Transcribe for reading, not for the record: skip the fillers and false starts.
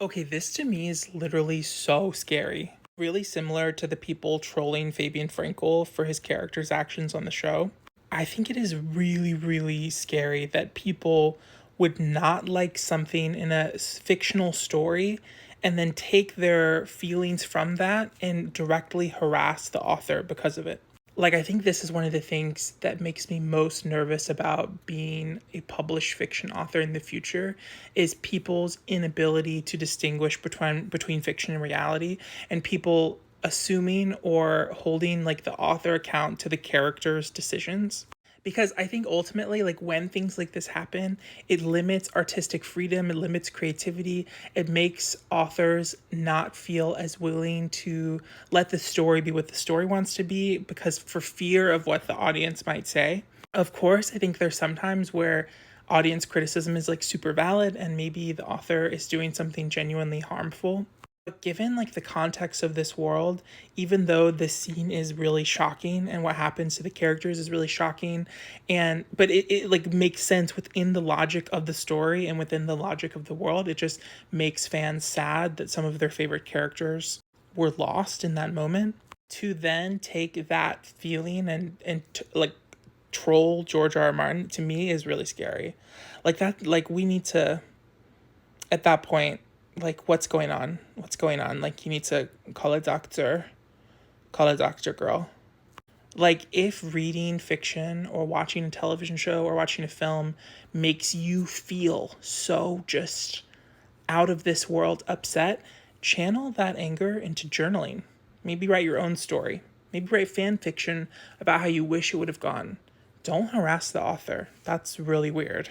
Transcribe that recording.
Okay, this to me is literally so scary. Really similar to the people trolling Fabian Frankel for his character's actions on the show. I think it is really, really scary that people would not like something in a fictional story and then take their feelings from that and directly harass the author because of it. Like, I think this is one of the things that makes me most nervous about being a published fiction author in the future is people's inability to distinguish between fiction and reality, and people assuming or holding like the author account to the character's decisions. Because I think ultimately, like, when things like this happen, it limits artistic freedom, it limits creativity, it makes authors not feel as willing to let the story be what the story wants to be because for fear of what the audience might say. Of course, I think there's sometimes where audience criticism is like super valid and maybe the author is doing something genuinely harmful. But given like the context of this world, even though this scene is really shocking and what happens to the characters is really shocking, and but it like makes sense within the logic of the story and within the logic of the world, it just makes fans sad that some of their favorite characters were lost in that moment. To then take that feeling like troll George R. R. Martin to me is really scary. Like that, like we need to at that point, like what's going on? What's going on? Like you need to call a doctor, girl. Like if reading fiction or watching a television show or watching a film makes you feel so just out of this world upset, channel that anger into journaling. Maybe write your own story. Maybe write fan fiction about how you wish it would have gone. Don't harass the author. That's really weird.